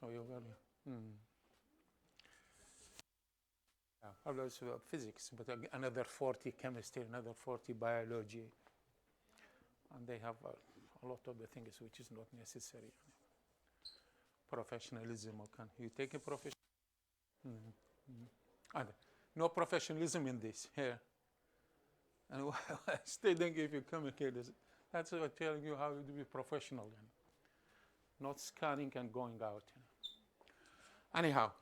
So you're very, yeah, although it's physics, but another 40 chemistry, another 40 biology, and they have a lot of the things which is not necessary. Professionalism, can you take a profession? And no professionalism in this here. And stating if you communicate this, that's what telling you how to be professional, not scanning and going out. Anyhow,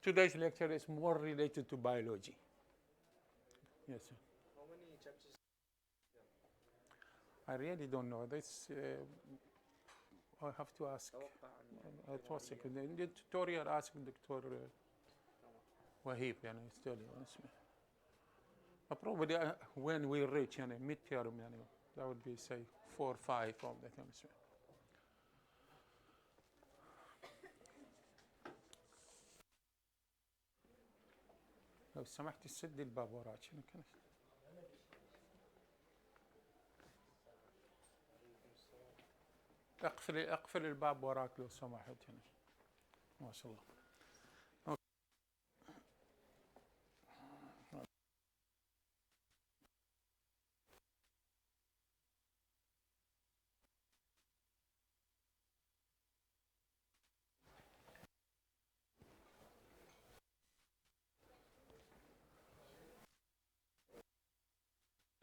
today's lecture is more related to biology. Yes, sir. How many chapters? I really don't know. This I have to ask. It was the tutorial asked Dr. Waheeb, it's totally honest. Probably when we reach midterm, that would be say 4 or 5 of the things. لو سمحت سد الباب وراك. اقفل الباب وراك لو سمحت. ما شاء الله.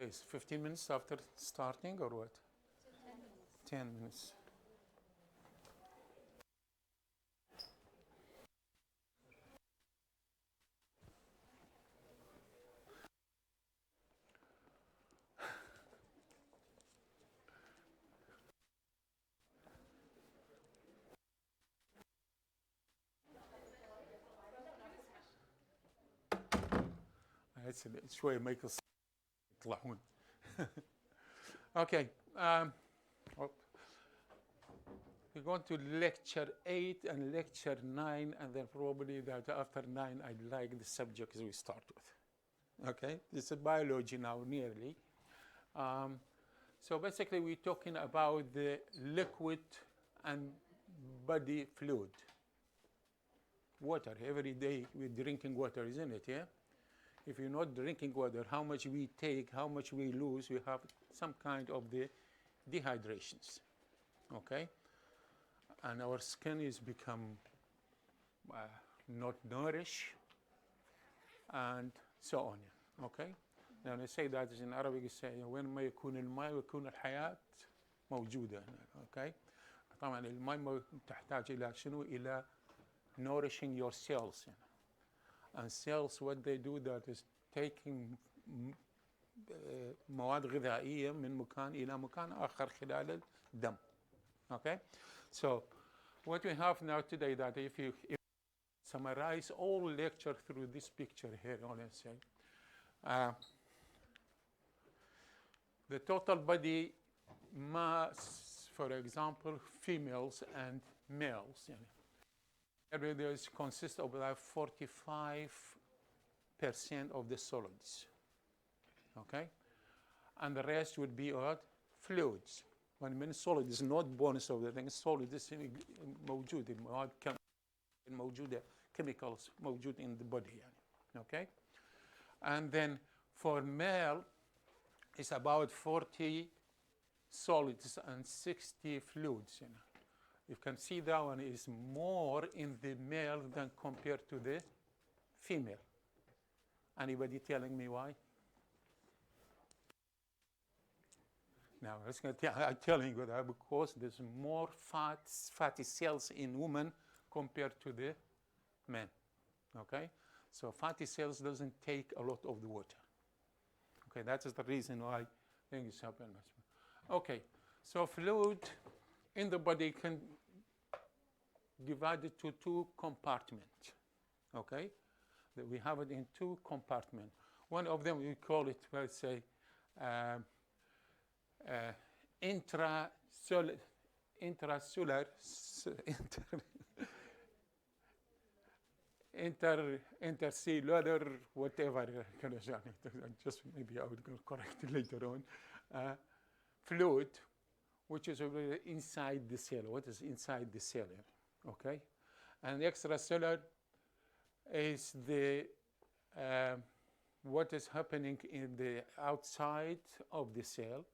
It's 15 minutes after starting or what? 10 minutes. شوي ما يطلعون. Okay. We're going to lecture 8 and lecture 9, and then probably that after 9 I'd like the subjects we start with. Okay, this is biology now nearly. So basically we're talking about the liquid and body fluid. Water, every day we're drinking water, isn't it, yeah? If you're not drinking water, how much we take, how much we lose, we have some kind of the dehydrations, okay? And our skin is become not nourished, and so on, okay? Now they say that in Arabic, you say when ما يكون الماء يكون الحياة موجودة, okay? طبعا الماء تحتاج إلى شنو؟ إلى nourishing your cells. And cells, what they do that is taking مواد غذائية من مكان إلى مكان آخر خلال الدم. Okay? So what we have now today, that if you summarize all lecture through this picture here, let's say, the total body mass, for example, females and males, every day consists of about 45% of the solids, okay? And the rest would be what? Fluids. When I mean solid, is not bonus of the thing, solid is موجود, موجودة, chemicals موجود in the body, okay? And then for male, it's about 40 solids and 60 fluids, You can see that one is more in the male than compared to the female. Anybody telling me why? Now, I'm telling you that because there's more fatty cells in women compared to the men, okay? So fatty cells doesn't take a lot of the water. Okay, that is the reason why things happen. Okay, so fluid in the body can divide it to 2 compartments, okay? We have it in 2 compartments. One of them, we call it, let's say, intracellular, intercellular, whatever, just maybe I would correct it later on, fluid, which is inside the cell. What is inside the cell? okay? And extracellular is the what is happening in the outside of the cell,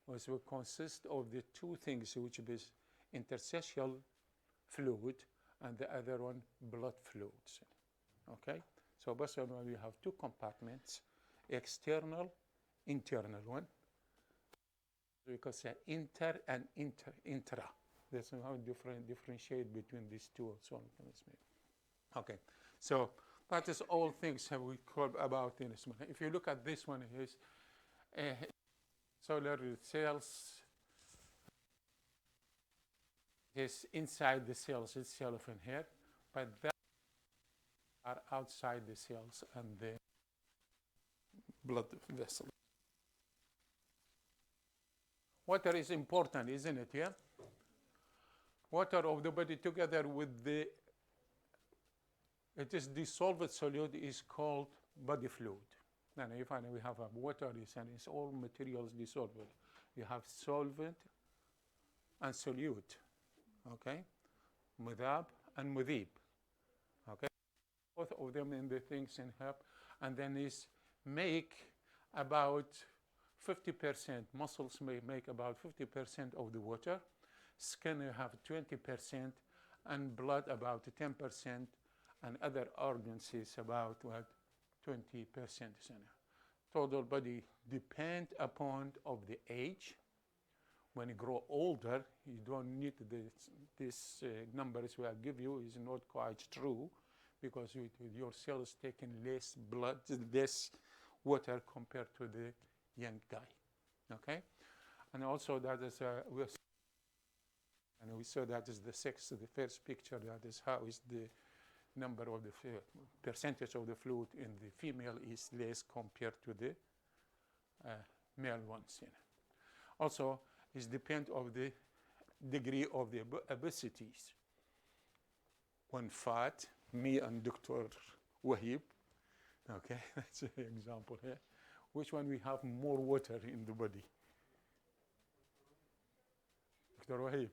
which will consist of the two things, which is interstitial fluid and the other one blood fluids, okay? So basically we have two compartments, external, internal one. We can say inter and intra. That's how differentiate between these two. So okay, so that is all things that we call about in this one. If you look at this one, it is solar cells is inside the cells itself in here, but that are outside the cells and the blood vessel. Water is important, isn't it? Yeah. Water of the body together with the it is dissolved solute is called body fluid. And if we have a water, and it's all materials dissolved. You have solvent and solute, okay? Mudab and mudib, okay? Both of them in the things in help, and then is make about 50%. Muscles may make about 50% of the water. Skin you have 20%, and blood about 10%, and other organs is about what 20%. Total body depend upon of the age. When you grow older, you don't need this numbers we give you is not quite true, because your cells taking less blood, less water compared to the young guy. Okay, and also that is we saw that is the sex. The first picture, that is how is the number of the percentage of the fluid in the female is less compared to the male ones. Also, it depends on the degree of the obesities. When fat, me and Dr. Waheeb, okay, that's an example here. Which one we have more water in the body? Dr. Waheeb.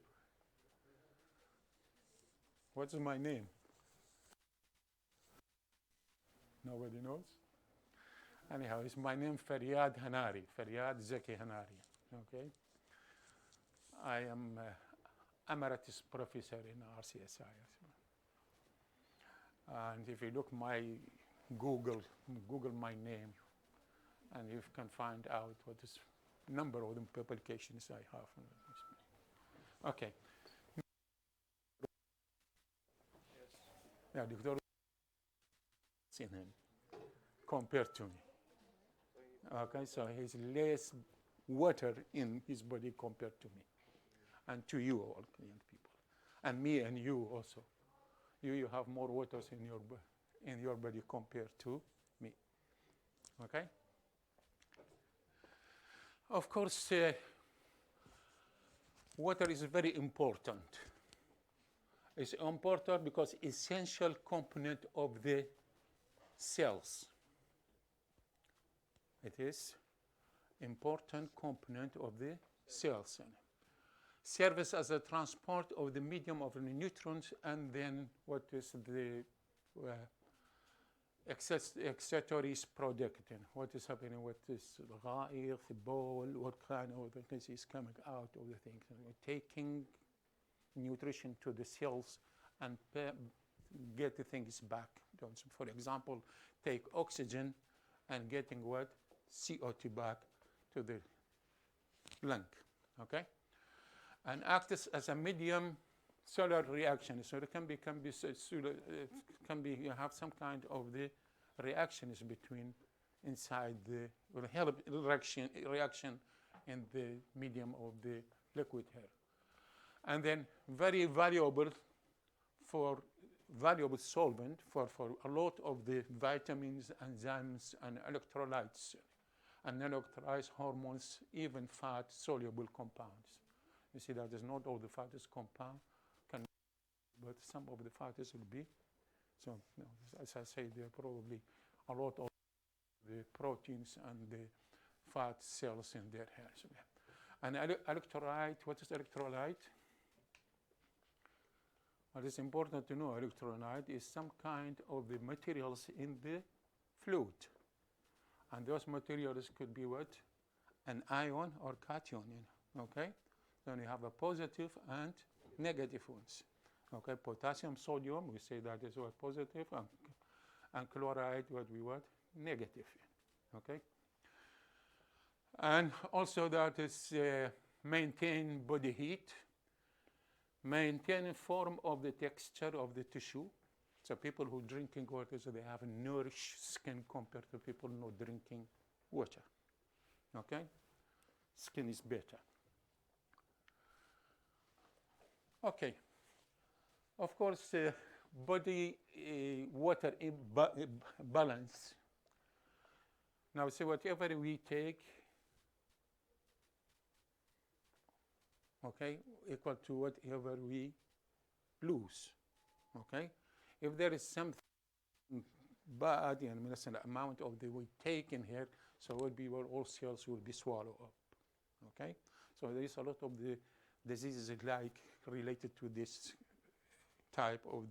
What's my name? Nobody knows? Anyhow, it's my name Faryad Hanari, Faryad Zaki Hanari, okay? I am emeritus professor in RCSI. And if you look my Google my name, and you can find out what is number of the publications I have. Okay. Yeah, Dr. Seen him compared to me. Okay, so he has less water in his body compared to me, and to you all young people, and me and you also. You have more water in your body compared to me. Okay. Of course, water is very important. It's important because essential component of the cells. It is important component of the cells. Serves as a transport of the medium of the neutrons, and then what is the excretories producing? What is happening with this ghair, the bowel, what kind of things is coming out of the things? Taking nutrition to the cells and get the things back. For example, take oxygen and getting what? CO2 back to the lung, okay? And acts as a medium solar reaction. So it can be you have some kind of the reactions between inside the reaction in the medium of the liquid here. And then very valuable solvent for a lot of the vitamins, enzymes, and electrolytes, and non-electrolytes, hormones, even fat-soluble compounds. You see that is not all the fat is compound, but some of the fat will be. So, as I say, there are probably a lot of the proteins and the fat cells in their hair. So, and electrolyte, what is electrolyte? What is important to know, electrolyte is some kind of the materials in the fluid. And those materials could be what? An ion or cation, okay? Then you have a positive and negative ones. Okay, potassium, sodium, we say that is what positive, and chloride, what we want, negative, okay? And also that is maintain body heat, maintain form of the texture of the tissue. So people who drinking water, so they have a nourished skin compared to people not drinking water, okay? Skin is better. Okay. Of course, body water balance. Now, see, whatever we take, okay, equal to whatever we lose, okay? If there is something bad, the amount of the we take in here, so it will be where all cells will be swallowed up, okay? So there is a lot of the diseases like related to this type of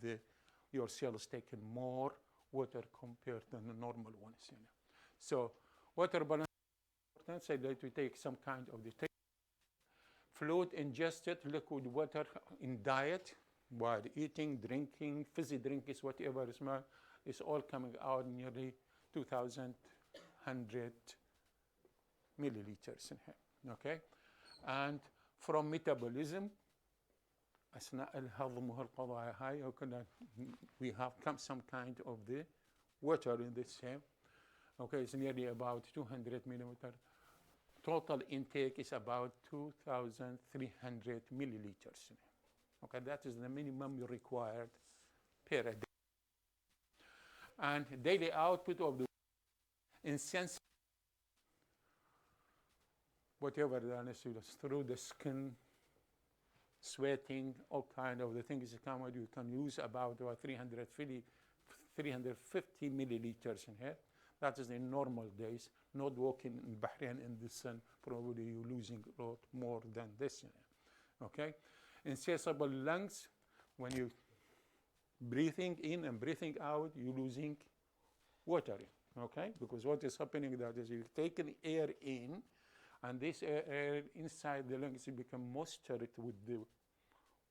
your cells taking more water compared to the normal ones. So water balance is important. So that we take some kind of the fluid ingested liquid water in diet while eating, drinking, fizzy drinks, whatever is all coming out nearly 2,100 milliliters in here. Okay, and from metabolism. أثناء الهضم والقضاء هاي we have some kind of the water in the same. Okay, it's nearly about 200 millimeter. Total intake is about 2,300 milliliters. Okay, that is the minimum required per day. And daily output of the insensitive, whatever that is through the skin, sweating, all kind of the things that come out, you can use about 350 milliliters in here. That is in normal days. Not walking in Bahrain in the sun, probably you're losing a lot more than this. Okay? Insatiable lungs, when you breathing in and breathing out, you're losing water. Okay? Because what is happening that is you're taking air in, and this air inside the lungs become moisture with the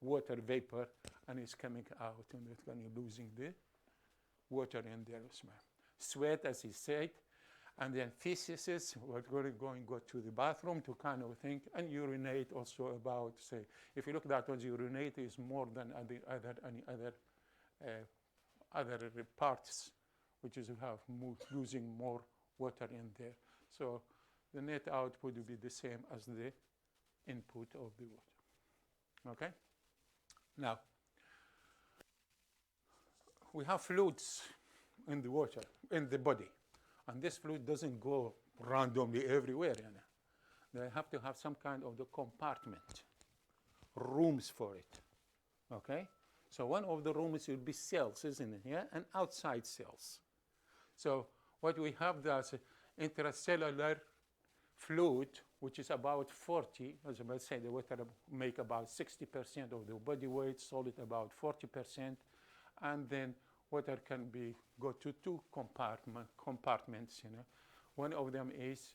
water vapor, and it's coming out, and you're losing the water in there as well. Sweat, as he said, and then feces, we're going to go to the bathroom to kind of think, and urinate also about, say, if you look at that one, urinate is more than any other parts, which is you have losing more water in there. So the net output would be the same as the input of the water. Okay? Now, we have fluids in the water, in the body. And this fluid doesn't go randomly everywhere. They have to have some kind of the compartment, rooms for it. Okay? So one of the rooms will be cells, isn't it? Yeah? And outside cells. So what we have that's intracellular fluid, which is about 40, as I say, the water make about 60% of the body weight, solid about 40%, and then water can go to two compartments. One of them is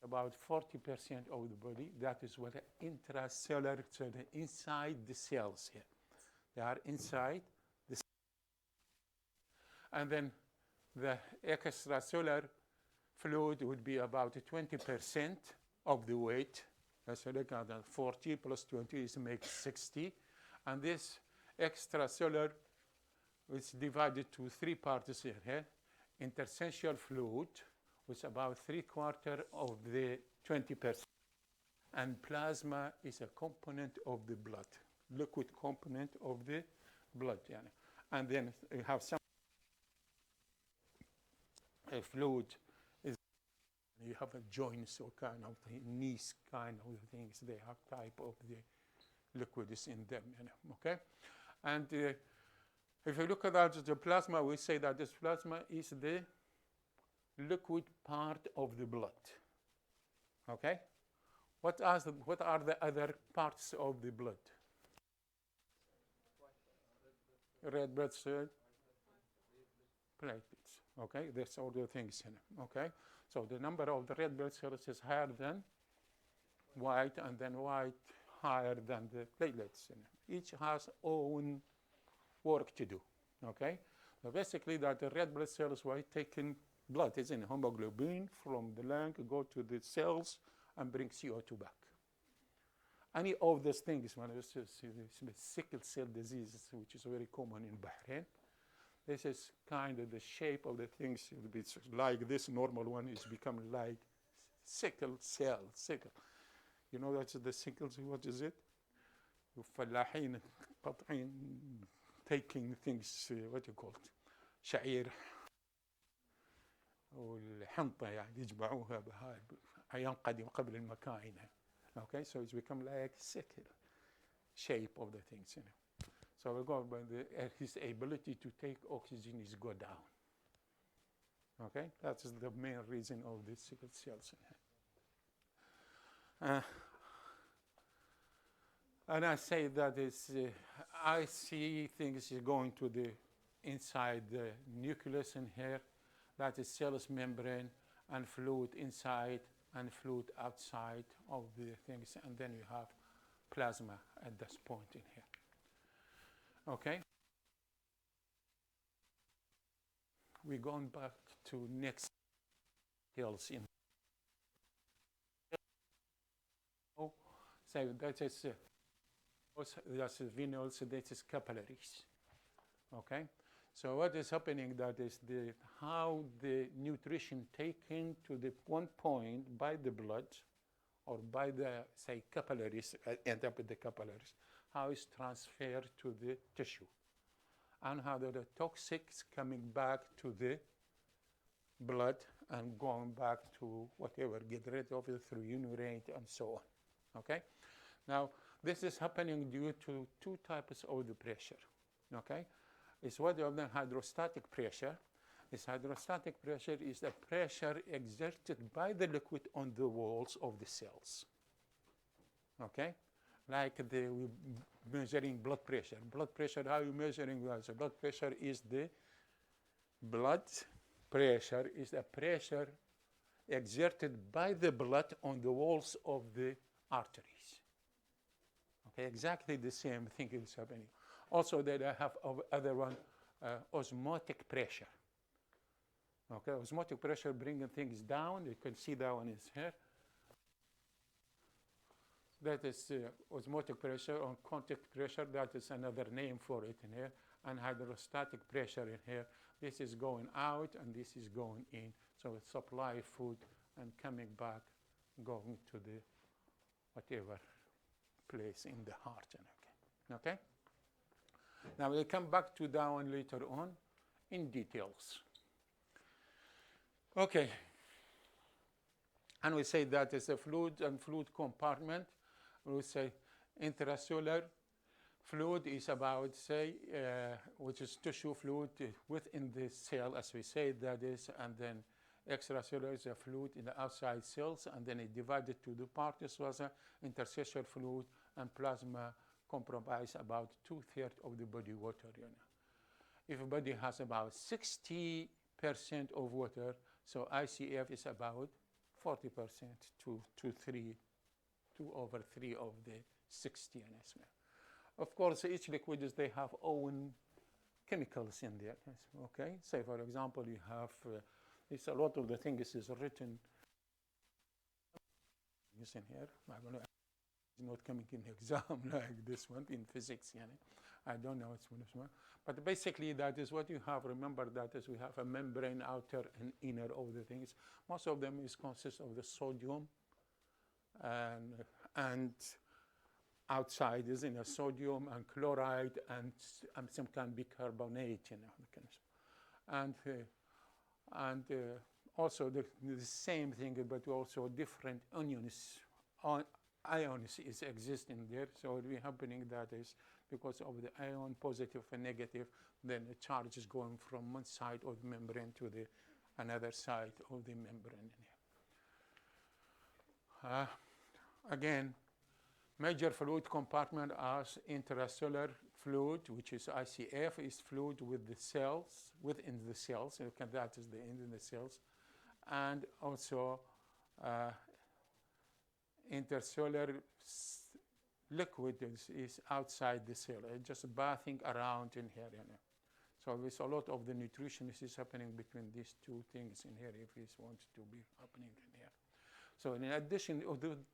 about 40% of the body. That is what intracellular, so the inside the cells here. They are inside the cells. And then the extracellular fluid would be about 20% of the weight. Let's look at that. 40 plus 20 is makes 60. And this extracellular is divided to three parts here. Interstitial fluid, which is about 3/4 of the 20%. And plasma is a component of the blood, liquid component of the blood. And then you have some fluid. You have a joints or kind of knees kind of things. They have type of the liquids in them. Okay? And if you look at that, the plasma, we say that this plasma is the liquid part of the blood. Okay? What are the other parts of the blood? red blood cell platelets. Okay, that's all the things in it. Okay, so the number of the red blood cells is higher than white, and then white higher than the platelets in it. Each has own work to do. Okay, so basically that the red blood cells were taking blood, isn't it? Hemoglobin from the lung, go to the cells and bring CO2 back. Any of those things, when it's sickle cell disease, which is very common in Bahrain, this is kind of the shape of the things. It's like this normal one is becoming like sickle cell, sickle. You know that's the sickles, what is it? فلاحين قطعين taking things, what you call it, شعير والحنطة يعني يجمعوها بهاي أيام قديم قبل المكاين. Okay, so it's become like sickle shape of the things, you know. So we go by his ability to take oxygen is go down. Okay, that is the main reason of the sickle cells. And I say that is, I see things going to the inside the nucleus in here, that is cellus membrane and fluid inside and fluid outside of the things, and then you have plasma at this point in here. Okay? We're going back to next details in. So that is that's venules, that is capillaries. Okay? So what is happening, that is how the nutrition taken to the one point by the blood or by the, say, capillaries, end up with the capillaries, how it's transferred to the tissue, and how the toxics coming back to the blood and going back to whatever, get rid of it through urinate and so on. Okay? Now, this is happening due to two types of the pressure. Okay? It's what of the hydrostatic pressure. This hydrostatic pressure is the pressure exerted by the liquid on the walls of the cells. Okay? Like we're measuring blood pressure. Blood pressure, how are you measuring that? So blood pressure is the blood pressure, is the pressure exerted by the blood on the walls of the arteries. Okay, exactly the same thing is happening. Also, that I have other one, osmotic pressure. Okay, osmotic pressure bringing things down. You can see that one is here. That is osmotic pressure or contact pressure. That is another name for it in here. And hydrostatic pressure in here. This is going out and this is going in. So it supply food and coming back, going to the whatever place in the heart. Okay? Now we'll come back to that one later on in details. Okay. And we say that is a fluid and fluid compartment. We say intracellular fluid is about, say, which is tissue fluid within the cell, as we say, that is, and then extracellular is a fluid in the outside cells, and then it divided to the parts was interstitial fluid and plasma comprise about 2/3 of the body water. You know. If a body has about 60% of water, so ICF is about 40% to 2/3 of the 60 and as well. Of course, each liquid they have own chemicals in there. Okay, say for example, you have it's a lot of the things is written in here. It's not coming in exam like this one in physics. You know. I don't know it's one, but basically that is what you have. Remember that is we have a membrane outer and inner of the things. Most of them is consist of the sodium and outside is in a sodium and chloride and some kind of bicarbonate, you know, and also the same thing, but also different ions is existing there. So what is happening that is because of the ion positive and negative, then the charge is going from one side of the membrane to the another side of the membrane. Again, major fluid compartment as intracellular fluid, which is ICF, is fluid with the cells, within the cells. That is the end in the cells. And also intercellular liquid is outside the cell, just bathing around in here. So there's a lot of the nutrition is happening between these two things in here, if it wants to be happening in here. So in addition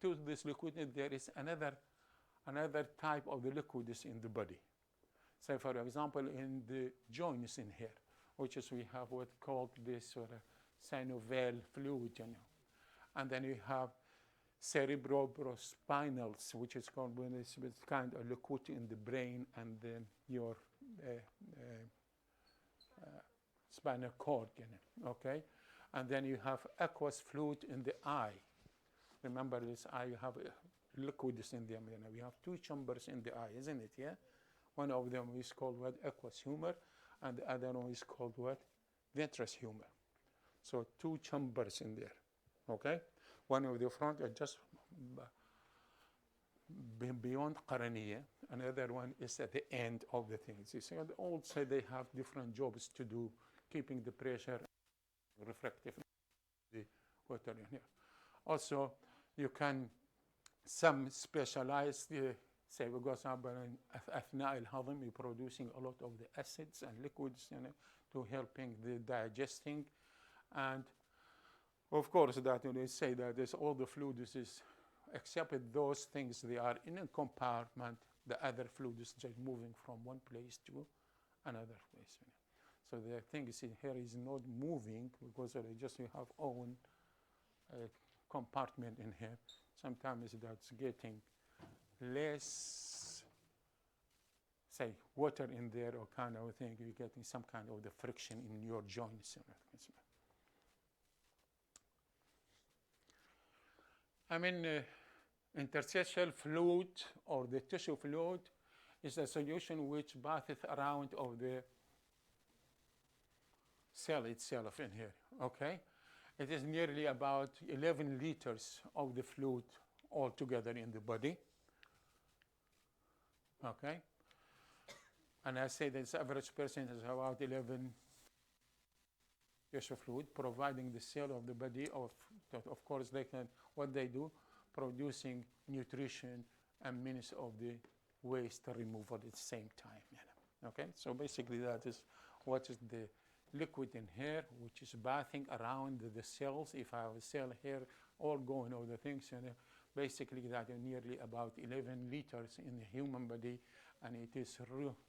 to this liquid, there is another type of the liquid is in the body. Say, for example, in the joints in here, which is we have what called this sort of synovial fluid, and then you have cerebrospinals, which is called when it's kind of liquid in the brain and then your spinal cord, okay? And then you have aqueous fluid in the eye. Remember this eye, you have liquids in them. We have two chambers in the eye, isn't it? Yeah. One of them is called what? Aqueous humor, and the other one is called what? Vitreous humor. So two chambers in there. Okay. One of the front are just beyond qaraniya. Another one is at the end of the things. You see, also they have different jobs to do, keeping the pressure, refractive, the water in here. Also, you can some specialized, say, because أثناء الهضم, you're producing a lot of the acids and liquids, to helping the digesting, and of course that they say that there's all the fluids is, except those things they are in a compartment. The other fluids just moving from one place to another place. So the thing is in here is not moving because they just you have own compartment in here. Sometimes that's getting less, say, water in there or kind of thing. You're getting some kind of the friction in your joints. I mean, interstitial fluid or the tissue fluid is a solution which batheth around of the cell itself in here, okay? It is nearly about 11 liters of the fluid altogether in the body, okay? And I say that the average person is about 11 tissue fluid, providing the cell of the body of course they can, what they do, producing nutrition and means of the waste removal at the same time. Okay, so basically that is what is the liquid in here, which is bathing around the cells. If I have a cell here, all going over the things, basically that is nearly about 11 liters in the human body, and it is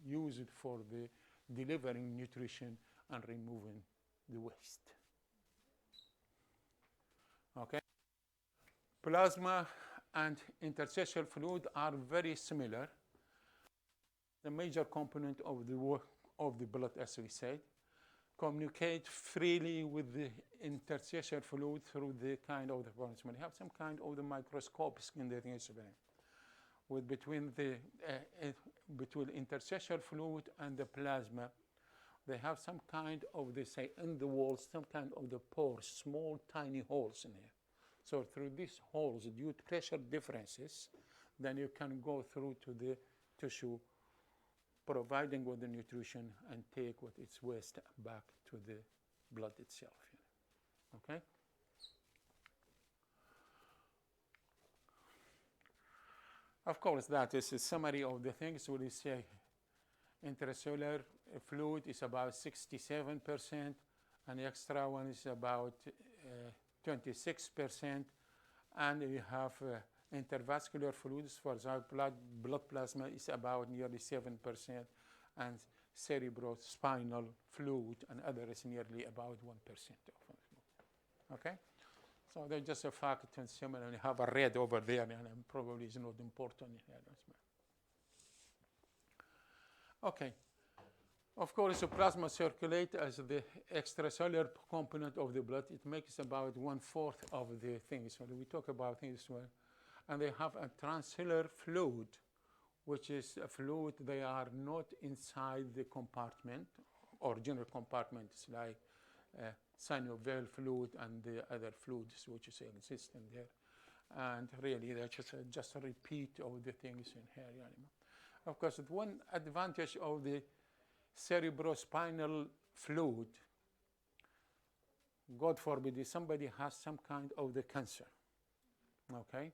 used for the delivering nutrition and removing the waste. Okay. Plasma and interstitial fluid are very similar. The major component of the blood, as we said, communicate freely with the interstitial fluid through the kind of the plasma. They have some kind of the microscopic in the things with between interstitial fluid and the plasma. They have some kind of, they say, in the walls, some kind of the pores, small, tiny holes in here. So through these holes, due to pressure differences, then you can go through to the tissue, providing with the nutrition and take what its waste back to the blood itself. Okay? Of course, that is a summary of the things. We say intracellular fluid is about 67%, and the extra one is about 26%, and you have intervascular fluids, for example, blood plasma is about nearly 7%, and cerebrospinal fluid and other is nearly about 1% of it. Okay? So they're just a fact and similar. You have a red over there, and probably is not important here as well. Okay. Of course, the plasma circulates as the extracellular component of the blood. It makes about 1/4 of the things. So we talk about things well. And they have a transcellular fluid, which is a fluid. They are not inside the compartment, original compartments like synovial fluid and the other fluids which exist in there. And really, they're just a repeat of the things in here. Of course, one advantage of the cerebrospinal fluid, God forbid, if somebody has some kind of the cancer, okay?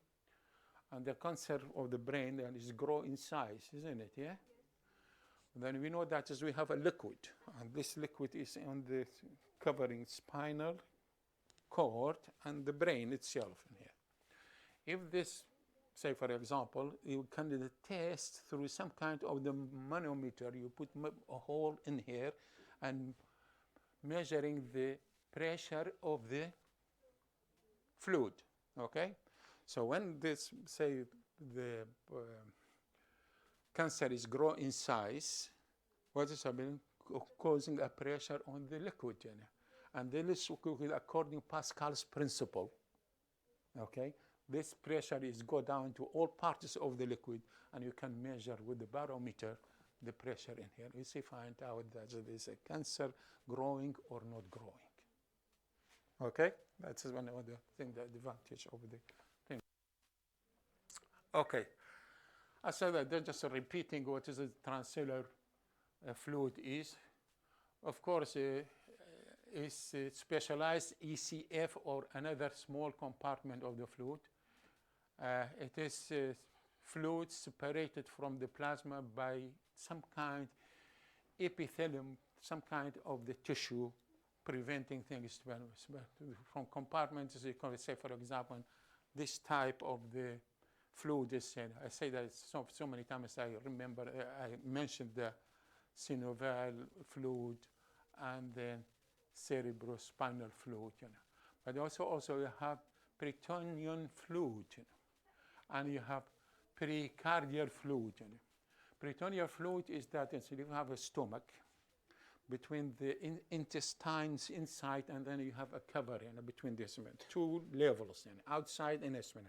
And the cancer of the brain then is grow in size, isn't it, yeah? Then we know that is we have a liquid, and this liquid is on the covering spinal cord and the brain itself in here. If this, say for example, you can test through some kind of the manometer, you put a hole in here and measuring the pressure of the fluid, okay? So when this, say, the cancer is growing in size, what is happening? Causing a pressure on the liquid, you know? And then this, according to Pascal's principle, okay? This pressure is go down to all parts of the liquid, and you can measure with the barometer the pressure in here. You see, find out that there is a cancer growing or not growing. Okay, that's one of the things, the advantage of the thing. Okay, I said that they're just repeating what is a transcellular fluid is. Of course, is specialized ECF or another small compartment of the fluid. It is fluid separated from the plasma by some kind epithelium, some kind of the tissue, preventing things from compartments. You can say, for example, this type of the fluid is, I say that so many times I remember, I mentioned the synovial fluid and then cerebrospinal fluid, you know. But also you have peritoneal fluid, you know, and you have pericardial fluid, you know. Peritoneal fluid is that you have a stomach between the intestines inside, and then you have a cover, you know, between this two levels, you know, outside and inside,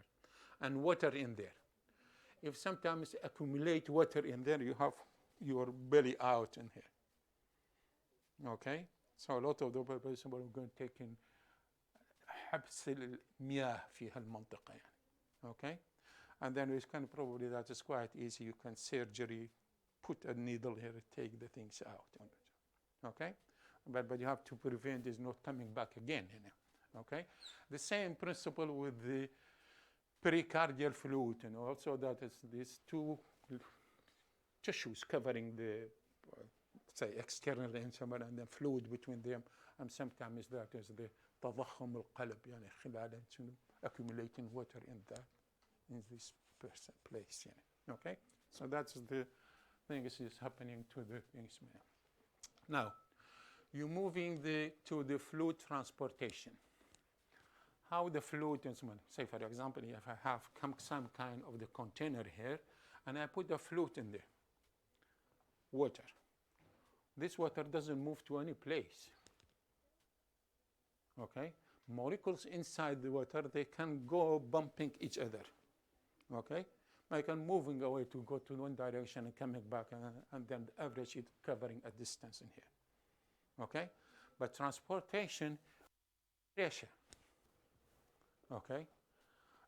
and water in there. If sometimes accumulate water in there, you have your belly out in here. Okay, so a lot of the people are going to take in حبس المياه في هالمنطقة يعني. Okay, and then we can probably, that is quite easy. You can surgery, put a needle here, take the things out. Okay, but you have to prevent this not coming back again, you know. Okay, the same principle with the pericardial fluid, you know, also that is these two tissues covering the say external instrument and the fluid between them, and sometimes that is the تضخم القلب, يعني خلال accumulating water in this place, you know. Okay, so that's the thing is happening to the things. Now, you're moving to the fluid transportation. How the fluid, say for example, if I have some kind of the container here, and I put the fluid in there, water. This water doesn't move to any place. Okay, molecules inside the water, they can go bumping each other. Okay, I can moving away to go to one direction and coming back, and then the average is covering a distance in here. Okay, but transportation, pressure. Okay,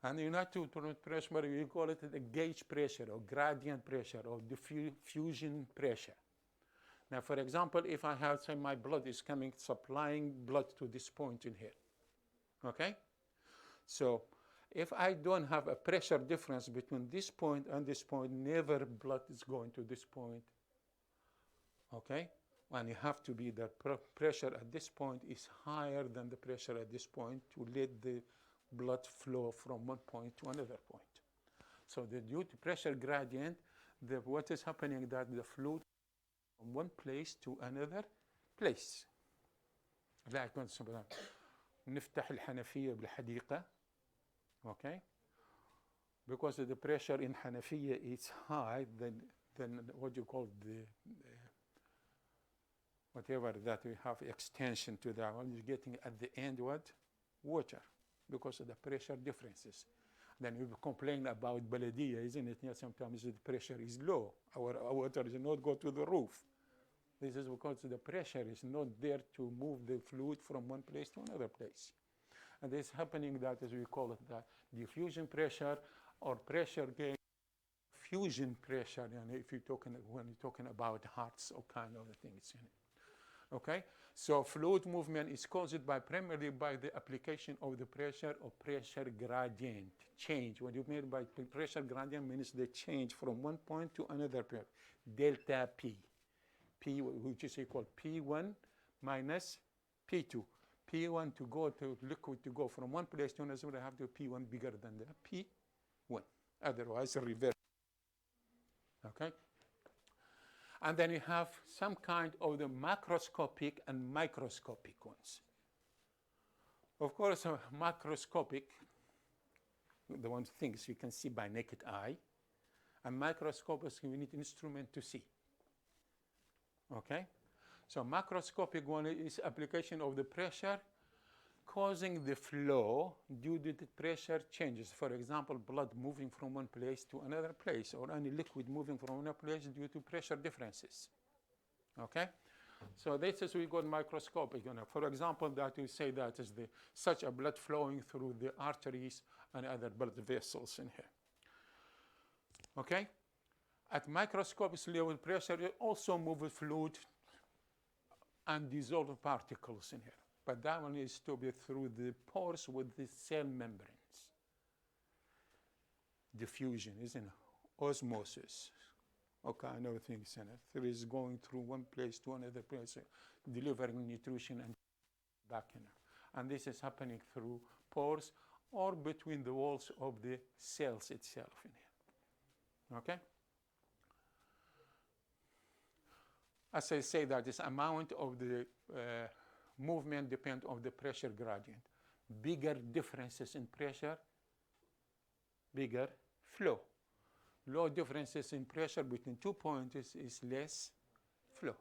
and you know to pressure, you call it the gauge pressure or gradient pressure or diffusion pressure. Now, for example, if I have, say, my blood is coming, supplying blood to this point in here. Okay, so if I don't have a pressure difference between this point and this point, never blood is going to this point. Okay, and you have to be the pressure at this point is higher than the pressure at this point to let the blood flow from one point to another point. So due to pressure gradient, what is happening that the fluid from one place to another place. like نفتح الحنفية بالحديقة. Okay, because the pressure in حنفية is high, then what you call the whatever that we have extension to that one, you're getting at the end what? Water, because of the pressure differences. Then we complain about بلدية, isn't it? Yeah, sometimes the pressure is low. Our water does not go to the roof. This is because the pressure is not there to move the fluid from one place to another place. And this is happening, that as we call it the diffusion pressure or pressure gain diffusion pressure, if you're talking, when you're talking about hearts or kind of things. Okay, so fluid movement is caused primarily by the application of the pressure or pressure gradient change. What you mean by pressure gradient means the change from one point to another point, delta P. P, which is equal P1 minus P2. P1 to go to liquid to go from one place to another, I have to P1 bigger than the P1. Otherwise, reverse. Okay? And then you have some kind of the macroscopic and microscopic ones. Of course, macroscopic, the one things you can see by naked eye, and microscopic, we need instrument to see. Okay? So macroscopic one is application of the pressure causing the flow due to the pressure changes. For example, blood moving from one place to another place, or any liquid moving from another place due to pressure differences. Okay? So this is we got microscopic. For example, that we say that is such a blood flowing through the arteries and other blood vessels in here. Okay? At microscopic level pressure, you also move fluid and dissolve particles in here. But that one is to be through the pores with the cell membranes. Diffusion, isn't it? Osmosis. Okay, I know things in it. It is going through one place to another place, delivering nutrition and back in it. And this is happening through pores or between the walls of the cells itself in here. Okay? As I say, that this amount of the movement depends on the pressure gradient. Bigger differences in pressure, bigger flow. Low differences in pressure between 2 points is less flow.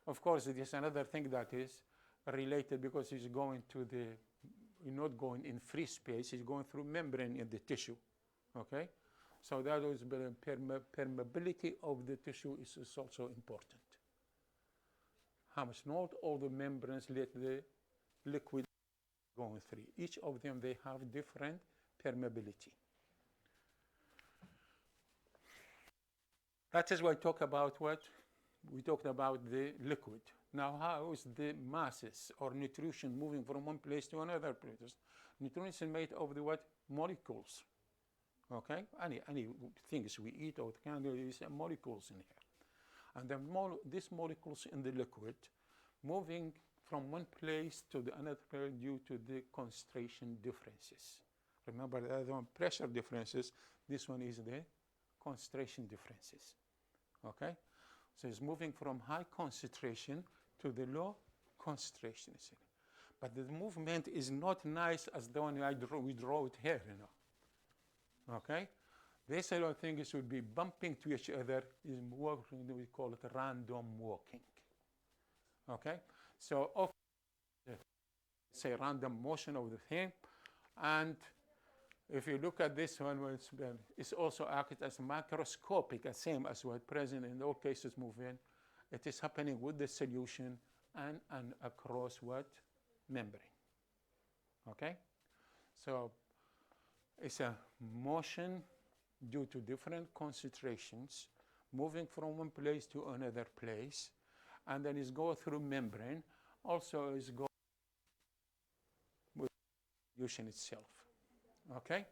Of course, it is another thing that is related because it's going to the, you're not going in free space, it's going through membrane in the tissue. Okay? So that is the permeability of the tissue is also important. How much not all the membranes let the liquid going through. Each of them, they have different permeability. That is why I talk about what? We talked about the liquid. Now, how is the masses or nutrition moving from one place to another place? Nutrition is made of the what? Molecules. Okay? Any things we eat or kind of is molecules in here. And then these molecules in the liquid moving from one place to the another place due to the concentration differences. Remember the other one, pressure differences. This one is the concentration differences. Okay? So it's moving from high concentration to the low concentration. But the movement is not nice as the one we draw it here, you know. Okay? This sort of thing is would be bumping to each other, is walking, we call it random walking. Okay? So of say random motion of the thing, and if you look at this one, it's also acted as macroscopic, the same as what present in all cases moving. It is happening with the solution and across what? Membrane. Okay? So it's a motion due to different concentrations moving from one place to another place, and then it's go through membrane. Also is go with the solution itself. Okay?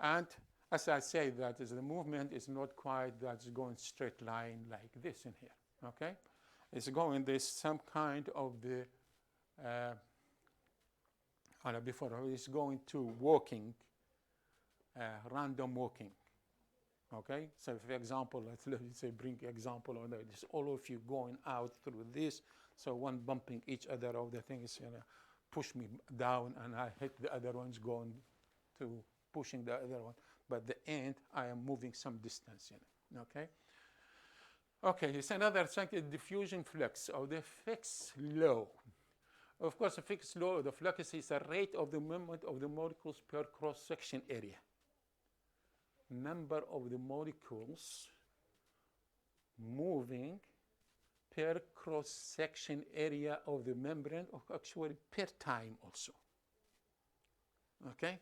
And as I say, that is the movement is not quite that's going straight line like this in here. Okay? It's going this some kind of the before it's going to walking, random walking. Okay? So for example, let's say bring example on this. All of you going out through this, so one bumping each other of the things, you know, push me down and I hit the other ones going to pushing the other one. But the end, I am moving some distance in it. Okay? Okay, it's another thing, the diffusion flux or the fixed law. Of course, the fixed law of the flux is the rate of the movement of the molecules per cross-section area. Number of the molecules moving per cross-section area of the membrane, or actually per time also. Okay?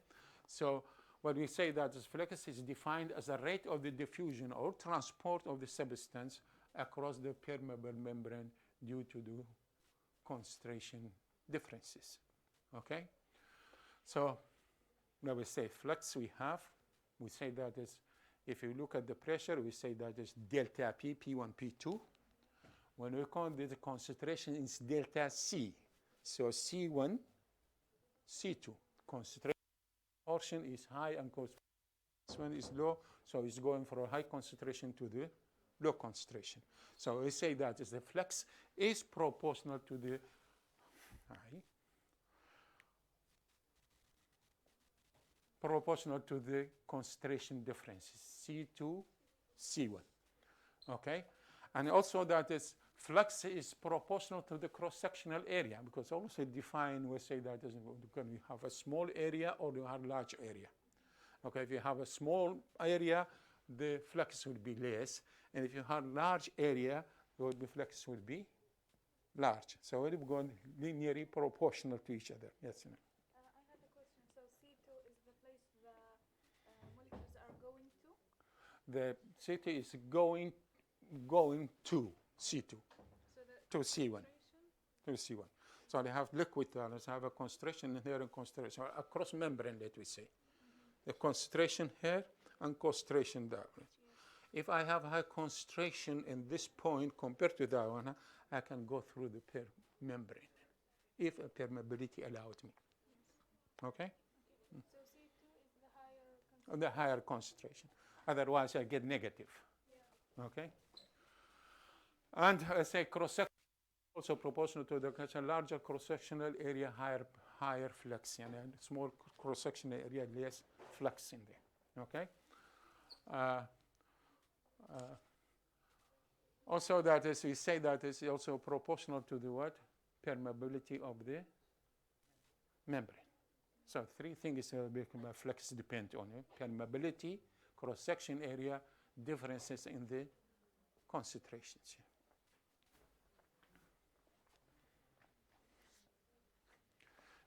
So But we say that this flux is defined as a rate of the diffusion or transport of the substance across the permeable membrane due to the concentration differences. Okay? So now we say flux we say that is, if you look at the pressure, we say that is delta P, P1, P2. When we call the concentration is delta C. So C1, C2. Concentration portion is high and this one is low, so it's going from a high concentration to the low concentration. So we say that is the flux is proportional to the concentration differences, C2, C1. Okay? And also that is flux is proportional to the cross-sectional area, because also define, we say that is, can you have a small area or you have a large area. Okay, if you have a small area, the flux will be less, and if you have large area, the flux will be large. So it will go linearly proportional to each other. Yes, ma'am. I have a question. So C2 is the place the molecules are going to? The C2 is going to C2, So to C1, to C1. So they have liquid balance, have a concentration here and concentration across membrane, let we say. The concentration here and concentration there. If I have high concentration in this point compared to that one, I can go through the membrane, if a permeability allowed me. Okay? So C2 is the higher concentration? The higher concentration. Otherwise, I get negative. Yeah. Okay? And I say cross-section also proportional to the larger cross-sectional area, higher flux, and small cross-sectional area, less flux in there. Okay? Also, that is, we say that is also proportional to the what? Permeability of the membrane. So three things flux depend on it: permeability, cross-section area, differences in the concentrations.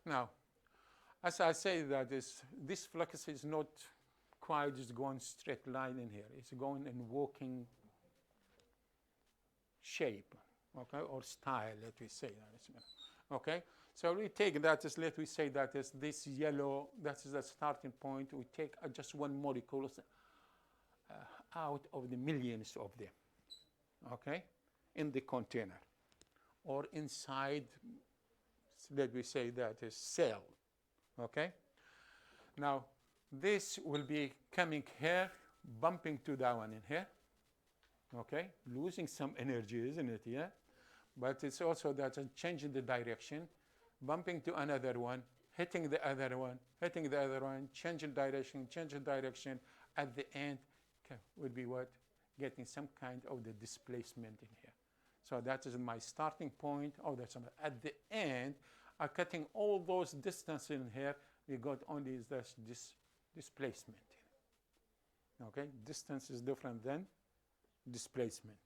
Now, as I say, that this flux is not quite just going straight line in here. It's going in walking shape, okay, or style, let me say that. Okay, so we take that as, let me say that is this yellow, that is the starting point. We take just one molecule out of the millions of them, okay, in the container or inside, let me say that is cell, okay. Now this will be coming here, bumping to that one in here, okay, losing some energy, isn't it? Yeah, but it's also that changing the direction, bumping to another one, hitting the other one, hitting the other one, changing direction. At the end would be what? Getting some kind of the displacement in here. So that is my starting point. Oh, that's at the end. Cutting all those distances in here, we got only this displacement. Okay, distance is different than displacement.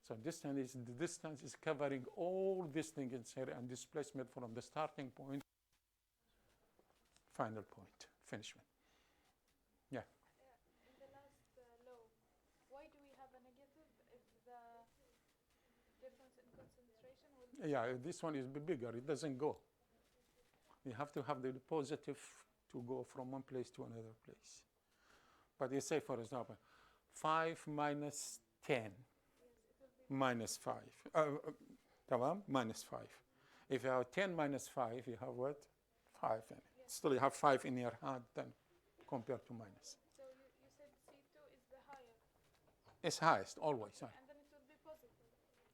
So distance is covering all these things in here, and displacement from the starting point, final point, finishment. Yeah. In the last law, why do we have a negative if the difference in concentration will? Yeah, this one is bigger. It doesn't go. You have to have the positive to go from one place to another place. But you say, for example, 5 minus 10 minus 5. Minus 5. If you have 10 minus 5, you have what? 5 in it. Yes. Still you have 5 in your hand then compared to minus. So you said C2 is the higher. It's highest, always. And then it will be positive.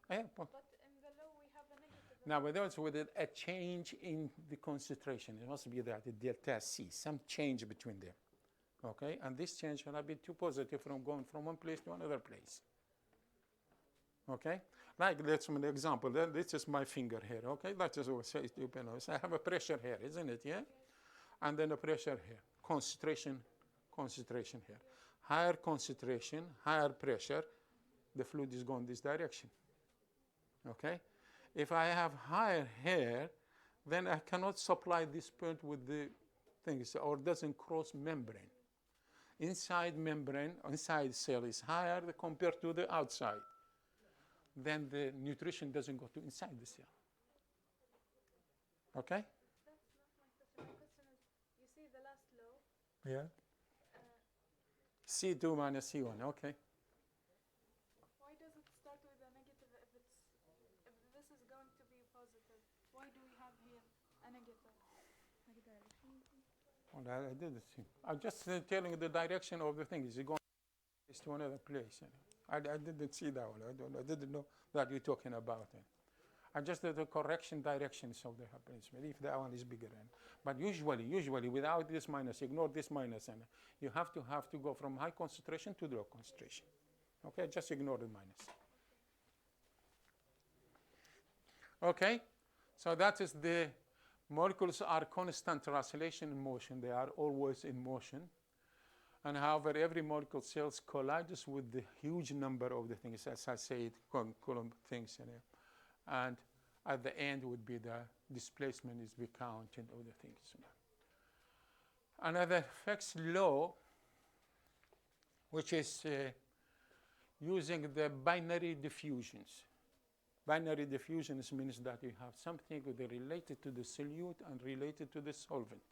Yeah. But in the law we have a negative. Now, with also with a change in the concentration, it must be that the delta C, some change between them. Okay, and this change cannot be too positive from going from one place to another place. Okay, like let's make an example. This is my finger here. Okay, that is what says I have a pressure here, isn't it? Yeah, and then a pressure here, concentration here. Higher concentration, higher pressure, the fluid is going this direction. Okay, if I have higher here, then I cannot supply this point with the things or doesn't cross membrane. Inside membrane, inside cell is higher compared to the outside. Then the nutrition doesn't go to inside the cell. Okay? That's not my question. My question is, you see the last law, Yeah. uh, C2 minus C1, okay. why does it start with a negative if this is going to be positive? Why do we have here a negative? Well, I did the thing. I'm just telling the direction of the thing. Is it going to another place? I didn't see that one. I didn't know that you're talking about it. I just did the correction directions of the principle, if that one is bigger. But usually, without this minus, ignore this minus, and you have to go from high concentration to low concentration. Okay, just ignore the minus. Okay, so that is the molecules are constant translation in motion. They are always in motion. And however, every molecule cells collides with the huge number of the things, as I said, column things. And at the end would be the displacement is be counted of the things. Another Fick's law, which is using the binary diffusions. Binary diffusions means that you have something related to the solute and related to the solvent.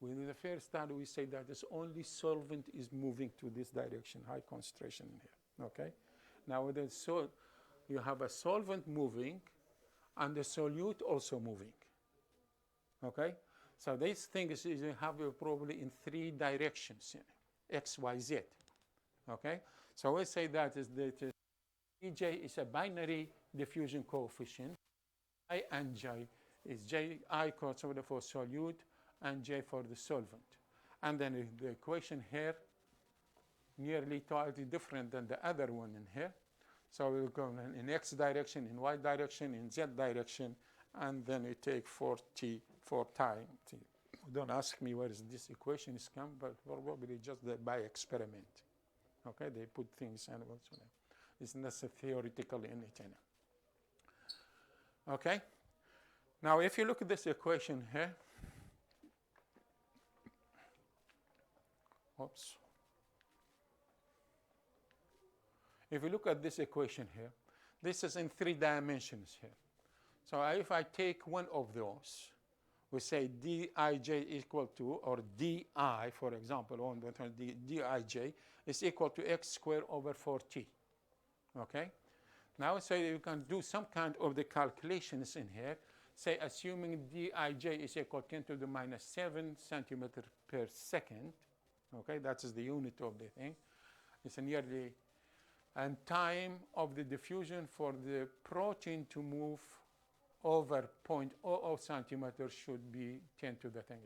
With the first study, we say that it's only solvent is moving to this direction, high concentration in here. Okay. Now with the you have a solvent moving, and the solute also moving. Okay. So these things you have probably in 3 directions, X, Y, Z. Okay. So we say that EJ is a binary diffusion coefficient. I and J is J, I for solute, and J for the solvent. And then the equation here nearly totally different than the other one in here. So we'll go in X direction, in Y direction, in Z direction, and then we take 44 times. Don't ask me where this equation is come, but probably just by experiment. Okay, they put things and also it's not so theoretical in it. Okay, now if you look at this equation here, oops. If you look at this equation here, this is in 3 dimensions here. So if I take one of those, we say dij equal to, or di, for example, dij is equal to x squared over 4t. Okay? Now say you can do some kind of the calculations in here, say assuming dij is equal to 10 to the minus 7 centimeter per second. Okay, that is the unit of the thing. It's a nearly, and time of the diffusion for the protein to move over 0.00 centimeters should be 10 to the 10.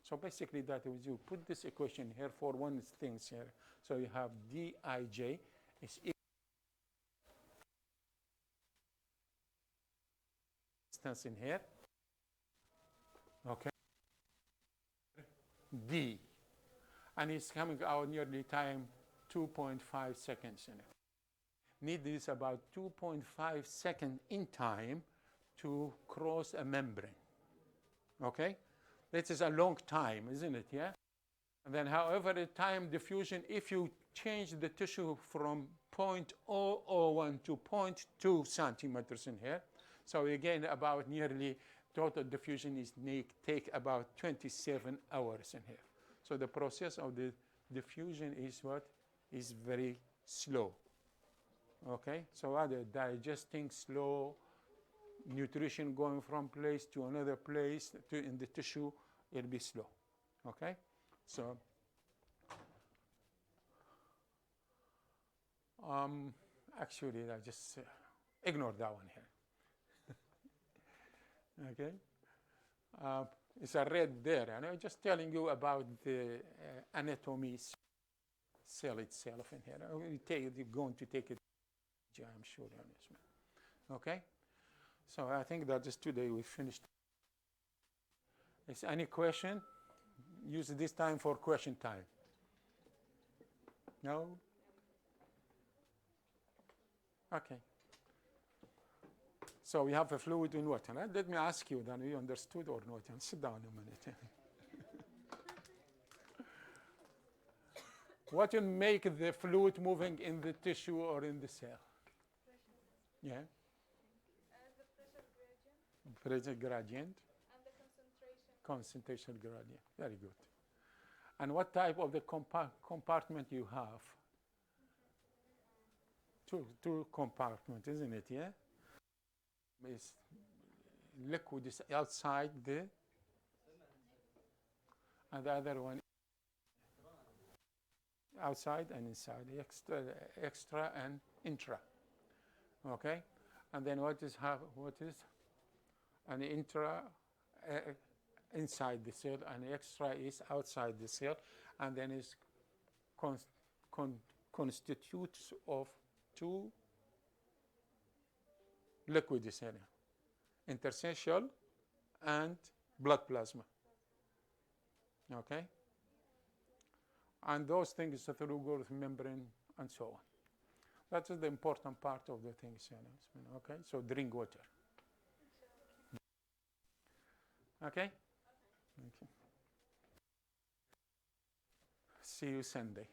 So basically that is you put this equation here for one thing here. So you have dij is equal to distance in here. Okay. D. And it's coming out nearly time 2.5 seconds in it. Need is about 2.5 seconds in time to cross a membrane. Okay? This is a long time, isn't it? Yeah? And then, however, the time diffusion, if you change the tissue from 0.001 to 0.2 centimeters in here, so again, about nearly total diffusion is take about 27 hours in here. So the process of the diffusion is what? Is very slow. Okay? So other digesting slow, nutrition going from place to another place in the tissue, it'll be slow. Okay? So actually I just ignore that one here. Okay? It's a red there, and I'm just telling you about the anatomy cell itself in here. You're going to take it, I'm sure on this one. Okay? So I think that just today we finished. Is there any question? Use this time for question time. No? Okay. So we have a fluid in water. Let me ask you, then you understood or not. And sit down a minute. What will make the fluid moving in the tissue or in the cell? Yeah, The pressure gradient pressure gradient, and the concentration. concentration gradient. Very good. And what type of the compartment you have? Two compartments, isn't it? Yeah. It's liquid is outside the, and the other one outside and inside, extra and intra. Okay, and then what is an intra inside the cell, and extra is outside the cell, and then is constitutes of two liquid cell, interstitial and blood plasma. Okay, and those things through growth membrane and so on. That is the important part of the things. Okay, so drink water. Okay? Okay. See you Sunday.